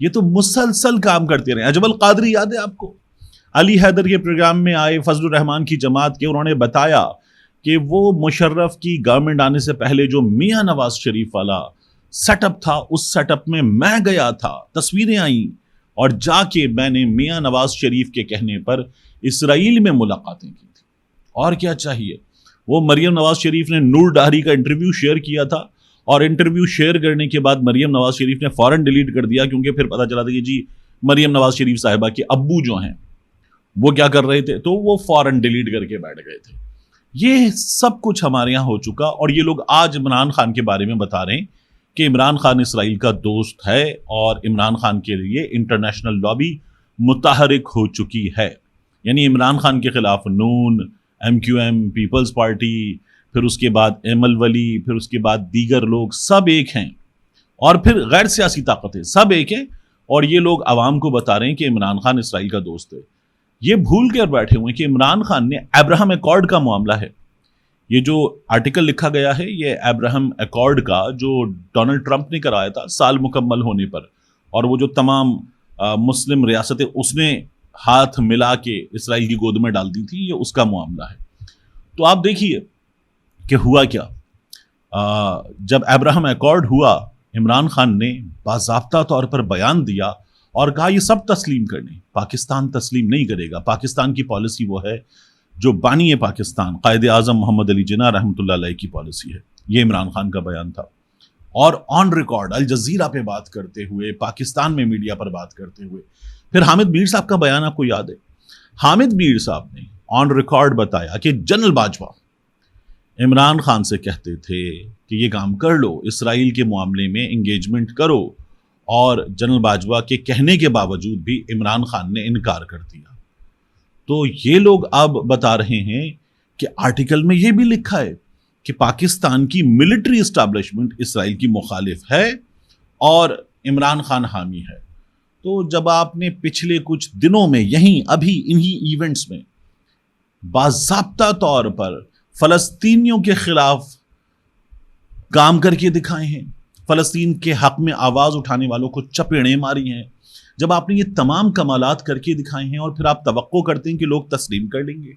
یہ تو مسلسل کام کرتے رہے. اجمل قادری یاد ہے آپ کو؟ علی حیدر کے پروگرام میں آئے فضل الرحمان کی جماعت کے, انہوں نے بتایا کہ وہ مشرف کی گورنمنٹ آنے سے پہلے جو میاں نواز شریف والا سیٹ اپ تھا, اس سیٹ اپ میں میں گیا تھا, تصویریں آئیں, اور جا کے میں نے میاں نواز شریف کے کہنے پر اسرائیل میں ملاقاتیں کی تھی. اور کیا چاہیے. وہ مریم نواز شریف نے نور ڈہری کا انٹرویو شیئر کیا تھا, اور انٹرویو شیئر کرنے کے بعد مریم نواز شریف نے فوراً ڈیلیٹ کر دیا, کیونکہ پھر پتہ چلا تھا کہ جی مریم نواز شریف صاحبہ کے ابو جو ہیں وہ کیا کر رہے تھے, تو وہ فوراً ڈیلیٹ کر کے بیٹھ گئے تھے. یہ سب کچھ ہمارے یہاں ہو چکا, اور یہ لوگ آج عمران خان کے بارے میں بتا رہے ہیں کہ عمران خان اسرائیل کا دوست ہے, اور عمران خان کے لیے انٹرنیشنل لابی متحرک ہو چکی ہے. یعنی عمران خان کے خلاف Noon, M Q M, Peoples Party, پھر اس کے بعد ایمل ولی, پھر اس کے بعد دیگر لوگ سب ایک ہیں, اور پھر غیر سیاسی طاقتیں سب ایک ہیں, اور یہ لوگ عوام کو بتا رہے ہیں کہ عمران خان اسرائیل کا دوست ہے. یہ بھول کر بیٹھے ہوئے ہیں کہ عمران خان نے ابراہم ایکارڈ کا معاملہ ہے. یہ جو آرٹیکل لکھا گیا ہے یہ ابراہم ایکارڈ کا جو ڈونلڈ ٹرمپ نے کرایا تھا سال مکمل ہونے پر, اور وہ جو تمام مسلم ریاستیں اس نے ہاتھ ملا کے اسرائیل کی گود میں ڈال دی تھی, یہ اس کا معاملہ ہے. تو آپ دیکھیے کہ ہوا کیا. جب ابراہم ایکارڈ ہوا, عمران خان نے باضابطہ طور پر بیان دیا اور کہا یہ سب تسلیم کرنے, پاکستان تسلیم نہیں کرے گا. پاکستان کی پالیسی وہ ہے جو بانی پاکستان قائد اعظم محمد علی جناح رحمۃ اللہ علیہ کی پالیسی ہے. یہ عمران خان کا بیان تھا, اور آن ریکارڈ الجزیرہ پہ بات کرتے ہوئے, پاکستان میں میڈیا پر بات کرتے ہوئے. پھر حامد میر صاحب کا بیان آپ کو یاد ہے. حامد میر صاحب نے آن ریکارڈ بتایا کہ جنرل باجوہ عمران خان سے کہتے تھے کہ یہ کام کر لو, اسرائیل کے معاملے میں انگیجمنٹ کرو, اور جنرل باجوہ کے کہنے کے باوجود بھی عمران خان نے انکار کر دیا. تو یہ لوگ اب بتا رہے ہیں کہ آرٹیکل میں یہ بھی لکھا ہے کہ پاکستان کی ملٹری اسٹیبلشمنٹ اسرائیل کی مخالف ہے اور عمران خان حامی ہے. تو جب آپ نے پچھلے کچھ دنوں میں یہیں ابھی انہی ایونٹس میں باضابطہ طور پر فلسطینیوں کے خلاف کام کر کے دکھائے ہیں, فلسطین کے حق میں آواز اٹھانے والوں کو چپیڑیں ماری ہیں, جب آپ نے یہ تمام کمالات کر کے دکھائے ہیں, اور پھر آپ توقع کرتے ہیں کہ لوگ تسلیم کر لیں گے.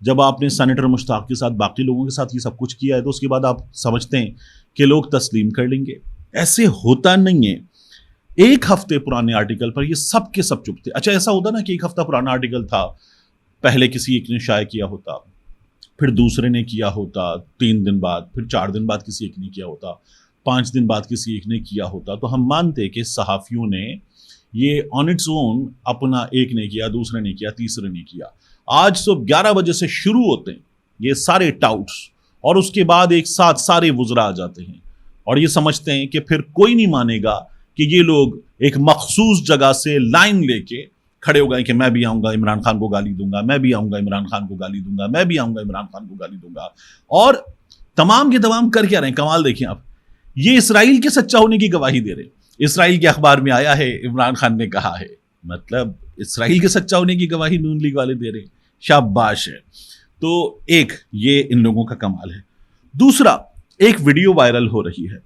جب آپ نے سینیٹر مشتاق کے ساتھ باقی لوگوں کے ساتھ یہ سب کچھ کیا ہے, تو اس کے بعد آپ سمجھتے ہیں کہ لوگ تسلیم کر لیں گے. ایسے ہوتا نہیں ہے. ایک ہفتے پرانے آرٹیکل پر یہ سب کے سب چپ تھے. اچھا ایسا ہوتا نا کہ ایک ہفتہ پرانا آرٹیکل تھا, پہلے کسی ایک نے شائع کیا ہوتا, پھر دوسرے نے کیا ہوتا 3 دن بعد, پھر 4 دن بعد کسی ایک نے کیا ہوتا, 5 دن بعد کسی ایک نے کیا ہوتا, تو ہم مانتے کہ صحافیوں نے یہ آن اٹس اون اپنا, ایک نے کیا, دوسرے نے کیا, تیسرے نے کیا. آج صبح 11 بجے سے شروع ہوتے ہیں یہ سارے ٹاؤٹس, اور اس کے بعد ایک ساتھ سارے وزراء آ جاتے ہیں, اور یہ سمجھتے ہیں کہ پھر کوئی نہیں مانے گا کہ یہ لوگ ایک مخصوص جگہ سے لائن لے کے کھڑے ہو گئے کہ میں بھی آؤں گا عمران خان کو گالی دوں گا, میں بھی آؤں گا عمران خان کو گالی دوں گا, میں بھی آؤں گا عمران خان کو گالی دوں گا. اور تمام کے تمام کر کیا رہے ہیں, کمال دیکھیں آپ, یہ اسرائیل کے سچا ہونے کی گواہی دے رہے ہیں. اسرائیل کے اخبار میں آیا ہے عمران خان نے کہا ہے, مطلب اسرائیل کے سچا ہونے کی گواہی نون لیگ والے دے رہے ہیں. شاباش ہے. تو ایک یہ ان لوگوں کا کمال ہے. دوسرا, ایک ویڈیو وائرل ہو رہی ہے,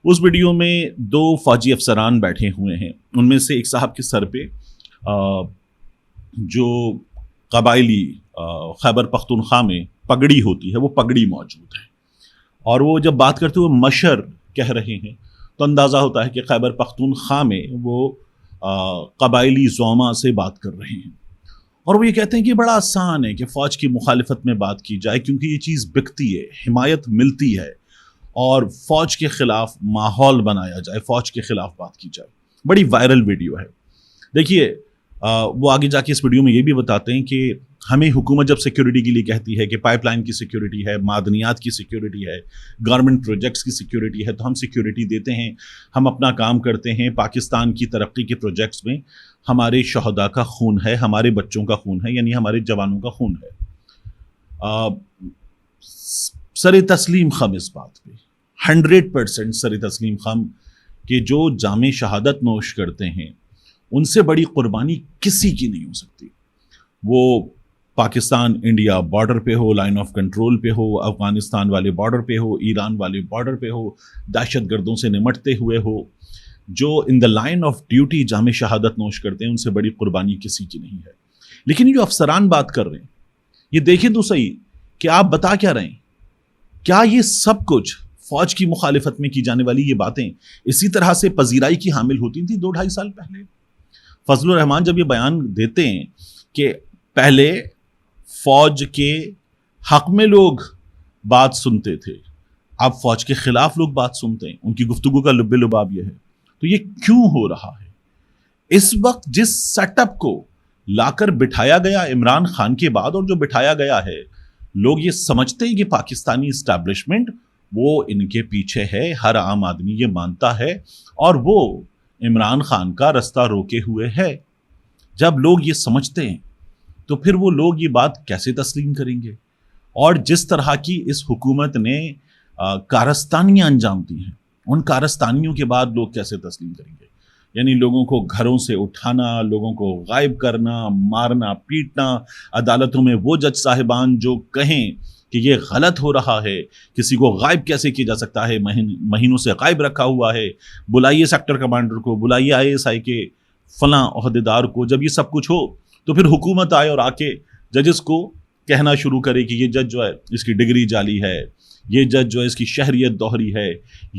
اس ویڈیو میں 2 فوجی افسران بیٹھے ہوئے ہیں, ان میں سے ایک صاحب کے سر پہ جو قبائلی خیبر پختونخوا میں پگڑی ہوتی ہے وہ پگڑی موجود ہے, اور وہ جب بات کرتے ہوئے مشر کہہ رہے ہیں تو اندازہ ہوتا ہے کہ خیبر پختونخوا میں وہ قبائلی زعما سے بات کر رہے ہیں. اور وہ یہ کہتے ہیں کہ بڑا آسان ہے کہ فوج کی مخالفت میں بات کی جائے, کیونکہ یہ چیز بکتی ہے, حمایت ملتی ہے, اور فوج کے خلاف ماحول بنایا جائے, فوج کے خلاف بات کی جائے. بڑی وائرل ویڈیو ہے. دیکھیے وہ آگے جا کے اس ویڈیو میں یہ بھی بتاتے ہیں کہ ہمیں حکومت جب سیکیورٹی کے لیے کہتی ہے کہ پائپ لائن کی سیکیورٹی ہے, معدنیات کی سیکیورٹی ہے, گورنمنٹ پروجیکٹس کی سیکیورٹی ہے, تو ہم سیکیورٹی دیتے ہیں, ہم اپنا کام کرتے ہیں. پاکستان کی ترقی کے پروجیکٹس میں ہمارے شہداء کا خون ہے, ہمارے بچوں کا خون ہے, یعنی ہمارے جوانوں کا خون ہے. سر تسلیم خم اس بات پہ 100% سر تسلیم خم کہ جو جام شہادت نوش کرتے ہیں ان سے بڑی قربانی کسی کی نہیں ہو سکتی. وہ پاکستان انڈیا بارڈر پہ ہو, لائن آف کنٹرول پہ ہو, افغانستان والے بارڈر پہ ہو, ایران والے بارڈر پہ ہو, دہشت گردوں سے نمٹتے ہوئے ہو, جو ان دا لائن آف ڈیوٹی جامِ شہادت نوش کرتے ہیں ان سے بڑی قربانی کسی کی نہیں ہے. لیکن یہ جو افسران بات کر رہے ہیں یہ دیکھیں تو صحیح کہ آپ بتا کیا رہے ہیں. کیا یہ سب کچھ فوج کی مخالفت میں کی جانے والی یہ باتیں اسی طرح سے پذیرائی کی حامل ہوتی تھیں 2-2.5 سال پہلے؟ فضل الرحمان جب یہ بیان دیتے ہیں کہ پہلے فوج کے حق میں لوگ بات سنتے تھے، اب فوج کے خلاف لوگ بات سنتے ہیں، ان کی گفتگو کا لب لباب یہ ہے، تو یہ کیوں ہو رہا ہے؟ اس وقت جس سیٹ اپ کو لا کر بٹھایا گیا عمران خان کے بعد، اور جو بٹھایا گیا ہے، لوگ یہ سمجھتے ہیں کہ پاکستانی اسٹیبلشمنٹ وہ ان کے پیچھے ہے، ہر عام آدمی یہ مانتا ہے اور وہ عمران خان کا رستہ روکے ہوئے ہے. جب لوگ یہ سمجھتے ہیں تو پھر وہ لوگ یہ بات کیسے تسلیم کریں گے؟ اور جس طرح کی اس حکومت نے کارستانیاں انجام دی ہیں، ان کارستانیوں کے بعد لوگ کیسے تسلیم کریں گے؟ یعنی لوگوں کو گھروں سے اٹھانا، لوگوں کو غائب کرنا، مارنا پیٹنا، عدالتوں میں وہ جج صاحبان جو کہیں کہ یہ غلط ہو رہا ہے، کسی کو غائب کیسے کیا جا سکتا ہے، مہینوں سے غائب رکھا ہوا ہے، بلائیے سیکٹر کمانڈر کو، بلائیے ISI کے فلاں عہدیدار کو. جب یہ سب کچھ ہو تو پھر حکومت آئے اور آ کے ججز کو کہنا شروع کرے کہ یہ جج جو ہے اس کی ڈگری جعلی ہے، یہ جج جو ہے اس کی شہریت دوہری ہے،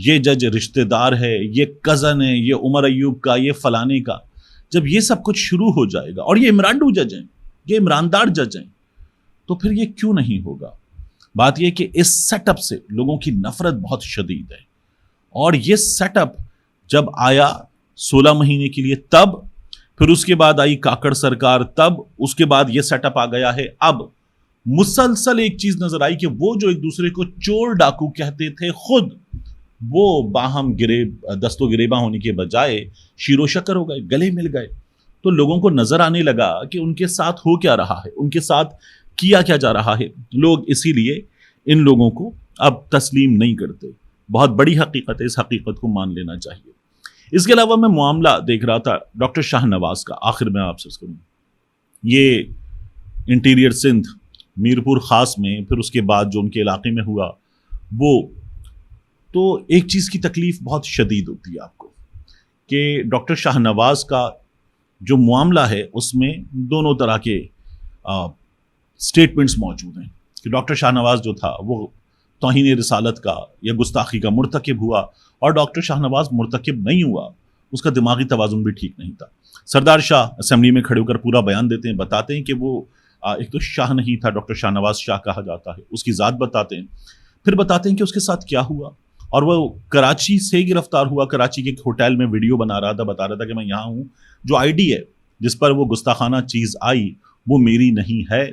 یہ جج رشتہ دار ہے، یہ کزن ہے، یہ عمر ایوب کا، یہ فلانے کا. جب یہ سب کچھ شروع ہو جائے گا اور یہ عمران جج ہیں، یہ عمراندار جج ہیں، تو پھر یہ کیوں نہیں ہوگا؟ بات یہ کہ اس سیٹ اپ سے لوگوں کی نفرت بہت شدید ہے، اور یہ سیٹ اپ جب آیا 16 مہینے کے لیے تب، پھر اس کے بعد آئی کاکڑ سرکار تب، اس کے بعد یہ سیٹ اپ آ گیا ہے اب. مسلسل ایک چیز نظر آئی کہ وہ جو ایک دوسرے کو چور ڈاکو کہتے تھے خود وہ باہم دست و گریباں ہونے کے بجائے شیر و شکر ہو گئے، گلے مل گئے. تو لوگوں کو نظر آنے لگا کہ ان کے ساتھ ہو کیا رہا ہے، ان کے ساتھ کیا کیا جا رہا ہے. لوگ اسی لیے ان لوگوں کو اب تسلیم نہیں کرتے. بہت بڑی حقیقت ہے، اس حقیقت کو مان لینا چاہیے. اس کے علاوہ میں معاملہ دیکھ رہا تھا ڈاکٹر شاہ نواز کا. آخر میں آپ سے کروں، یہ انٹیریئر سندھ میرپور خاص میں، پھر اس کے بعد جو ان کے علاقے میں ہوا، وہ تو ایک چیز کی تکلیف بہت شدید ہوتی ہے آپ کو کہ ڈاکٹر شاہ نواز کا جو معاملہ ہے اس میں دونوں طرح کے سٹیٹمنٹس موجود ہیں کہ ڈاکٹر شاہ نواز جو تھا وہ توہین رسالت کا یا گستاخی کا مرتکب ہوا، اور ڈاکٹر شاہ نواز مرتکب نہیں ہوا، اس کا دماغی توازن بھی ٹھیک نہیں تھا. سردار شاہ اسمبلی میں کھڑے ہو کر پورا بیان دیتے ہیں، بتاتے ہیں کہ وہ ایک تو شاہ نہیں تھا، ڈاکٹر شاہ نواز شاہ کہا جاتا ہے، اس کی ذات بتاتے ہیں، پھر بتاتے ہیں کہ اس کے ساتھ کیا ہوا، اور وہ کراچی سے گرفتار ہوا، کراچی کے ایک ہوٹل میں ویڈیو بنا رہا تھا، بتا رہا تھا کہ میں یہاں ہوں، جو ID ہے جس پر وہ گستاخانہ چیز آئی وہ میری نہیں ہے.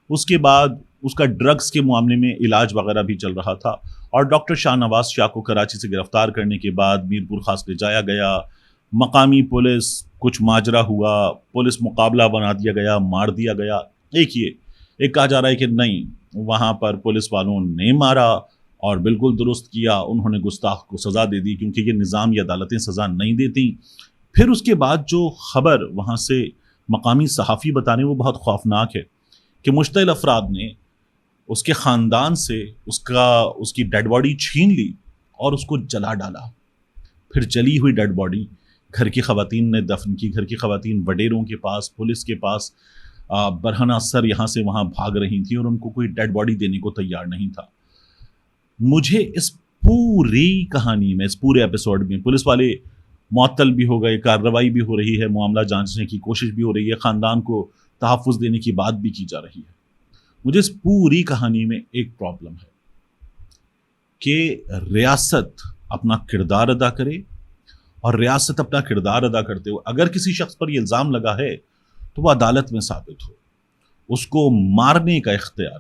اس کے بعد اس کا ڈرگز کے معاملے میں علاج وغیرہ بھی چل رہا تھا، اور ڈاکٹر شاہ نواز شاہ کو کراچی سے گرفتار کرنے کے بعد میرپور خاص لے جایا گیا. مقامی پولیس کچھ ماجرا ہوا، پولیس مقابلہ بنا دیا گیا، مار دیا گیا. ایک کہا جا رہا ہے کہ نہیں، وہاں پر پولیس والوں نے مارا اور بالکل درست کیا، انہوں نے گستاخ کو سزا دے دی کیونکہ یہ نظام یا عدالتیں سزا نہیں دیتی. پھر اس کے بعد جو خبر وہاں سے مقامی صحافی بتانے وہ بہت خوفناک ہے کہ مشتعل افراد نے اس کے خاندان سے اس کی ڈیڈ باڈی چھین لی اور اس کو جلا ڈالا. پھر جلی ہوئی ڈیڈ باڈی گھر کی خواتین نے دفن کی. گھر کی خواتین وڈیروں کے پاس، پولیس کے پاس برہنہ سر یہاں سے وہاں بھاگ رہی تھیں اور ان کو کوئی ڈیڈ باڈی دینے کو تیار نہیں تھا. مجھے اس پوری کہانی میں، اس پورے ایپیسوڈ میں پولیس والے معطل بھی ہو گئے، کارروائی بھی ہو رہی ہے، معاملہ جانچنے کی کوشش بھی ہو رہی ہے، خاندان کو تحفظ دینے کی بات بھی کی جا رہی ہے. مجھے اس پوری کہانی میں ایک پرابلم ہے کہ ریاست اپنا کردار ادا کرے، اور ریاست اپنا کردار ادا کرتے ہوئے اگر کسی شخص پر یہ الزام لگا ہے تو وہ عدالت میں ثابت ہو. اس کو مارنے کا اختیار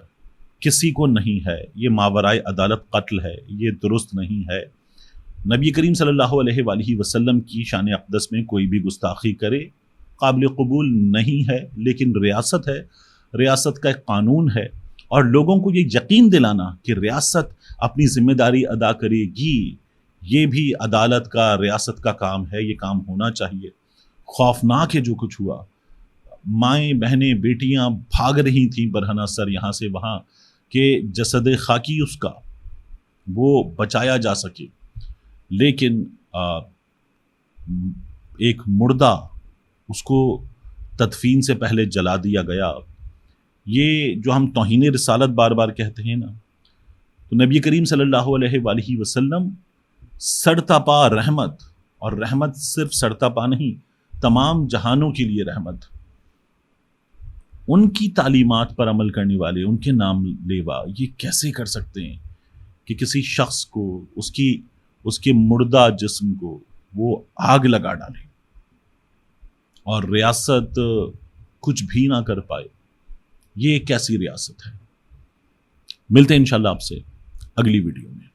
کسی کو نہیں ہے، یہ ماورائے عدالت قتل ہے، یہ درست نہیں ہے. نبی کریم صلی اللہ علیہ وآلہ وسلم کی شان اقدس میں کوئی بھی گستاخی کرے قابل قبول نہیں ہے، لیکن ریاست ہے، ریاست کا ایک قانون ہے، اور لوگوں کو یہ یقین دلانا کہ ریاست اپنی ذمہ داری ادا کرے گی، یہ بھی عدالت کا، ریاست کا کام ہے، یہ کام ہونا چاہیے. خوفناک ہے جو کچھ ہوا. مائیں بہنیں بیٹیاں بھاگ رہی تھیں برہنہ سر یہاں سے وہاں کہ جسد خاکی اس کا وہ بچایا جا سکے. لیکن ایک مردہ اس کو تدفین سے پہلے جلا دیا گیا. یہ جو ہم توہین رسالت بار بار کہتے ہیں نا، تو نبی کریم صلی اللہ علیہ وآلہ وسلم سڑتا پا رحمت، اور رحمت صرف سڑتا پا نہیں، تمام جہانوں کے لیے رحمت. ان کی تعلیمات پر عمل کرنے والے، ان کے نام لیوا یہ کیسے کر سکتے ہیں کہ کسی شخص کو اس کے مردہ جسم کو وہ آگ لگا ڈالے اور ریاست کچھ بھی نہ کر پائے؟ یہ کیسی ریاست ہے؟ ملتے ہیں انشاءاللہ آپ سے اگلی ویڈیو میں.